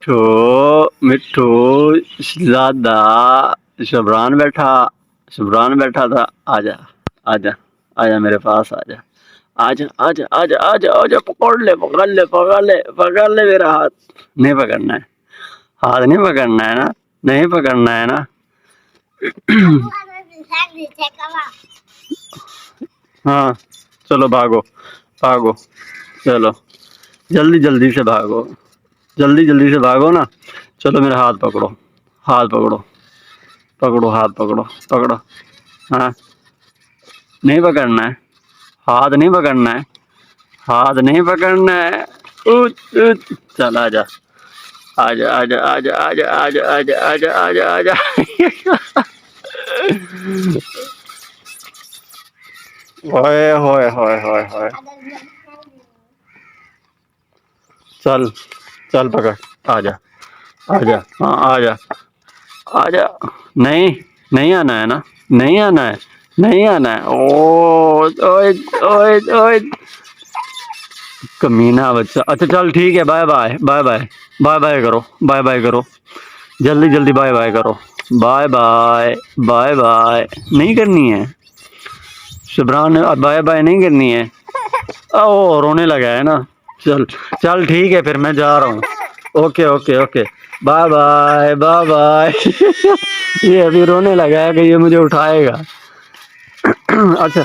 मिठू मिठू शहजादा शबरान बैठा। शबरान बैठा था। आजा आजा आजा मेरे पास आजा। आजा आजा आजा आजा आजा पकड़ ले पकड़ ले पकड़ ले पकड़ ले मेरा हाथ। नहीं पकड़ना है। हाथ नहीं पकड़ना है ना। नहीं पकड़ना है ना। हाँ चलो भागो भागो। चलो जल्दी जल्दी से भागो। जल्दी जल्दी से भागो ना। चलो मेरा हाथ पकड़ो। हाथ पकड़ो। पकड़ो हाथ पकड़ो पकड़ो। हाँ नहीं पकड़ना है। हाथ नहीं पकड़ना है। हाथ नहीं पकड़ना है। उठ उठ चल आजा आजा आजा आजा आजा आजा आजा आजा आजा आजा। होए होए होए होए होए। चल चल पकड़। आजा आजा हाँ आजा आजा। नहीं नहीं आना है ना। नहीं आना है। नहीं आना है। ओ ओए ओए ओए कमीना बच्चा। अच्छा चल ठीक है। Bye bye bye bye bye bye करो। बाय बाय करो। जल्दी जल्दी बाय बाय करो। बाय बाय बाय बाय नहीं करनी है। शुभ्रान बाय बाय नहीं करनी है। ओ रोने लगा है ना। चल चल ठीक है फिर मैं जा रहा हूँ। Okay okay okay bye bye bye bye. ये अभी रोने लगा है कि ये मुझे उठाएगा। अच्छा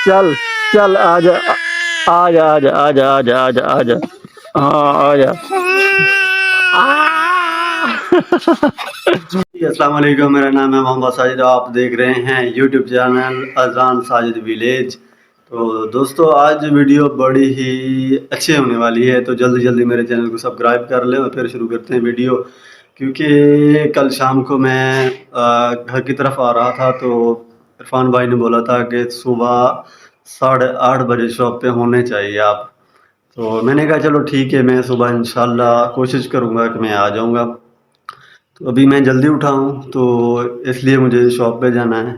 चल चल आजा आजा आजा आजा आजा आजा आजा। हाँ आजा। अस्सलाम वालेकुम। मेरा नाम है मोहम्मद साजिद। आप देख रहे हैं यूट्यूब चैनल अजान साजिद विलेज। तो दोस्तों आज वीडियो बड़ी ही अच्छी होने वाली है, तो जल्दी जल्दी मेरे चैनल को सब्सक्राइब कर लें और फिर शुरू करते हैं वीडियो। क्योंकि कल शाम को मैं घर की तरफ आ रहा था तो इरफान भाई ने बोला था कि सुबह 8:30 बजे शॉप पे होने चाहिए आप। तो मैंने कहा चलो ठीक है, मैं सुबह इंशाल्लाह कोशिश करूँगा कि मैं आ जाऊँगा। तो अभी मैं जल्दी उठा हूँ तो इसलिए मुझे शॉप पे जाना है।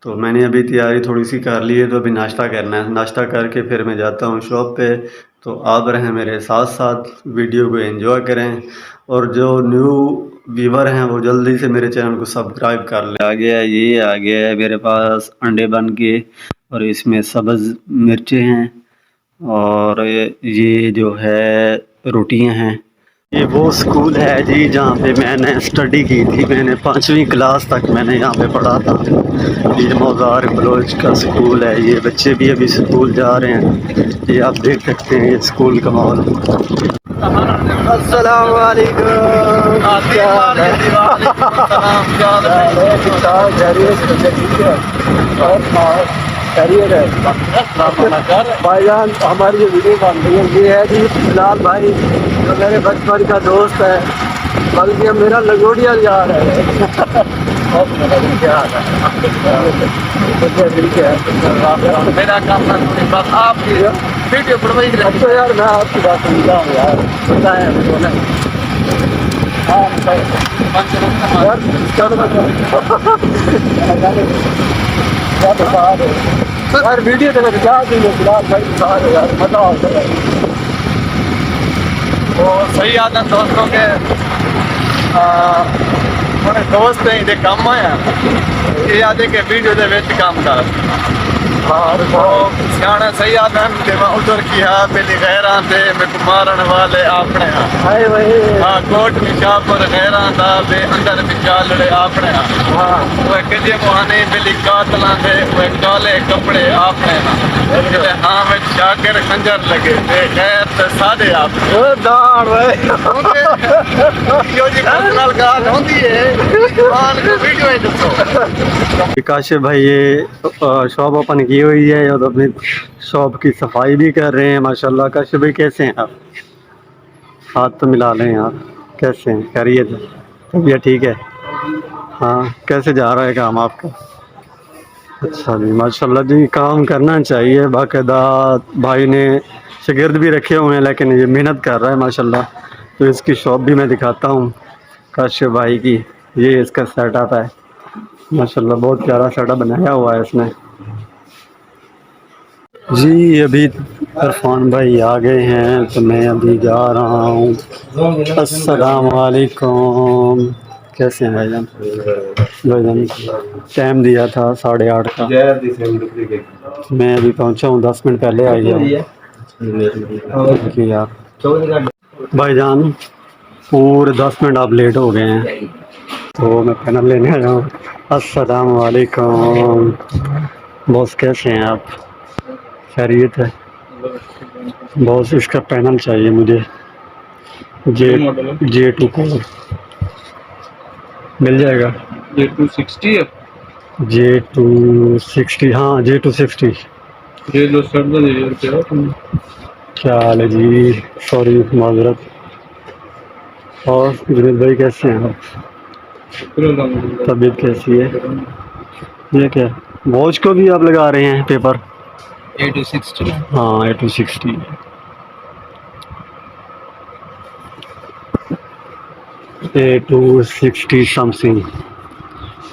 तो मैंने अभी तैयारी थोड़ी सी कर ली है, तो अभी नाश्ता करना है। नाश्ता करके फिर मैं जाता हूँ शॉप पे। तो आप रहें मेरे साथ साथ, वीडियो को एंजॉय करें। और जो न्यू व्यूवर हैं वो जल्दी से मेरे चैनल को सब्सक्राइब कर लें। आ गया ये आ गया है मेरे पास अंडे बन के, और इसमें सब्ज़ मिर्चें हैं, और ये जो है रोटियां हैं। ये वो स्कूल है जी जहाँ पे मैंने स्टडी की थी। मैंने 5वीं क्लास तक मैंने यहाँ पे पढ़ा था। ये मज़ार बलोच का स्कूल है। ये बच्चे भी अभी स्कूल जा रहे हैं। ये आप देख सकते हैं ये स्कूल का माहौल। अस्सलाम वालेकुम। क्या हाल है? भाईजान हमारी जो वीडियो बन रही है ये है जी फिलहाल भाई जो मेरे बचपन का दोस्त है, बल्कि मेरा लगोड़िया यार है। क्या मेरा काम बस आप वीडियो बनवाई। अच्छा यार मैं आपकी बात समझा हूँ यार, बताएं मुझे ना। हाँ यार यार वीडियो तो क्या फिलहाल भाई बता दो यार, बताओ। वो सही आदत दोस्तों के मैंने दोस्त हैं इधर काम आया ये आदे के वीडियो दे विच काम कर। हाँ तो सियाना सही आदम देवा उधर की है मेरी गैरां दे मैं मारन वाले अपने हाय भाई। हाँ कोट निशा पर गैरां दा दे अंदर विचालड़े अपने हाँ वो कजे मुहाने मिली कातलां दे वो काले कपड़े अपने हाँ में जाकर खंजर लगे दे गैर ते सादे आप ओ दाड़ भाई यो जी पर्सनल गाल होंदी है मान को वीडियो ही दसो। काशिफ भाई ये शॉप ओपन की हुई है और अपनी शॉप की सफाई भी कर रहे हैं माशाल्लाह। काशिफ भाई कैसे हैं आप? हाथ तो मिला लें आप। कैसे हैं? खैरियत? तबीयत ठीक है? हाँ कैसे जा रहा है काम आपका? अच्छा जी माशाल्लाह जी, काम करना चाहिए बाकायदा। भाई ने शागिर्द भी रखे हुए हैं लेकिन ये मेहनत कर रहा है माशाल्लाह। तो इसकी शॉप भी मैं दिखाता हूँ काशिफ भाई की। ये इसका सेटअप है माशाल्लाह, बहुत प्यारा सेटअप बनाया हुआ है इसने। जी अभी इरफान भाई आ गए हैं तो मैं अभी जा रहा हूँ। अस्सलाम वालेकुम, कैसे हैं भाईजान? भाईजान टाइम दिया था 8:30 का, मैं अभी पहुँचा हूँ 10 मिनट पहले आ गया हूँ यार। भाईजान पूरे 10 मिनट आप लेट हो गए हैं तो मैं पैनल लेने आया हूँ। अस्सलाम वालेकुम बॉस, कैसे हैं आप? खैरियत है बॉस? इसका पैनल चाहिए मुझे, J2 को मिल जाएगा? J260 है। J260, हाँ J260। ये लो सर दो रुपया तुम। क्या हाल है जी? सॉरी माजरत। और जुनेद भाई कैसे हैं आप? तबीयत कैसी है? ये क्या वॉच को भी आप लगा रहे हैं पेपर? A260 हाँ A260। A260 समथिंग,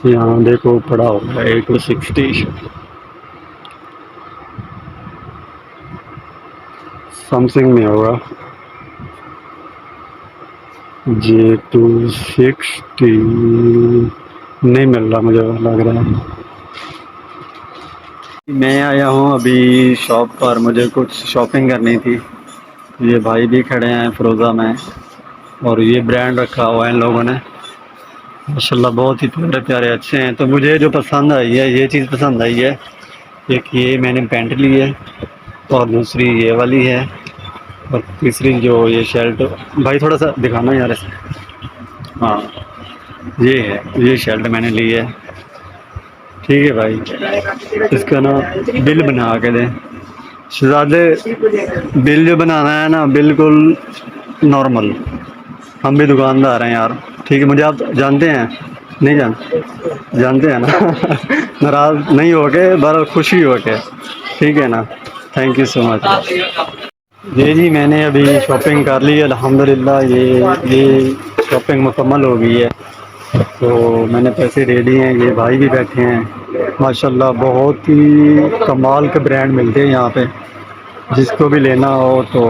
यहाँ देखो पड़ा होगा A260 समथिंग में होगा। J260 नहीं मिल रहा मुझे, लग रहा है। मैं आया हूँ अभी शॉप पर, मुझे कुछ शॉपिंग करनी थी। ये भाई भी खड़े हैं फ़िरोज़ा में, और ये ब्रांड रखा हुआ है इन लोगों ने माशाल्लाह, बहुत ही प्यारे प्यारे अच्छे हैं। तो मुझे जो पसंद आई है, ये चीज़ पसंद आई है, एक ये मैंने पैंट ली है, और दूसरी ये वाली है, और तीसरी जो ये शर्ट। भाई थोड़ा सा दिखाना यार इसे। हाँ ये है, ये शर्ट मैंने ली है। ठीक है भाई, इसका ना बिल बना के दें शहजादे। बिल जो बनाना है ना बिल्कुल नॉर्मल, हम भी दुकानदार हैं यार। ठीक है, मुझे आप जानते हैं? नहीं जानते हैं ना? नाराज़ नहीं हो के, बड़ा खुशी हो के। ठीक है ना, थैंक यू सो मच। जी मैंने अभी शॉपिंग कर ली अल्हम्दुलिल्लाह। ये शॉपिंग मुकम्मल हो गई है, तो मैंने पैसे दे दिए हैं। ये भाई भी बैठे हैं माशाल्लाह, बहुत ही कमाल के ब्रांड मिलते हैं यहाँ पे। जिसको भी लेना हो तो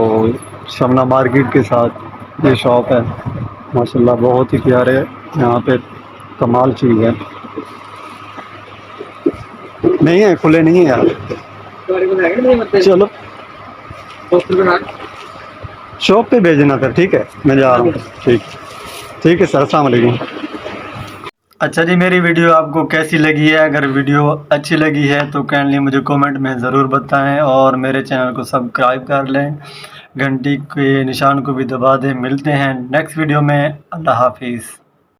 शमना मार्केट के साथ ये शॉप है माशाल्लाह, बहुत ही प्यारे यहाँ पे कमाल चीज़ है। नहीं है, खुले नहीं है यार। चलो शॉप पे भेजना फिर, ठीक है मैं जा रहा हूँ। ठीक है सर, अस्सलाम वालेकुम। अच्छा जी, मेरी वीडियो आपको कैसी लगी है? अगर वीडियो अच्छी लगी है तो काइंडली मुझे कमेंट में ज़रूर बताएं, और मेरे चैनल को सब्सक्राइब कर लें, घंटी के निशान को भी दबा दें। मिलते हैं नेक्स्ट वीडियो में। अल्लाह हाफिज़।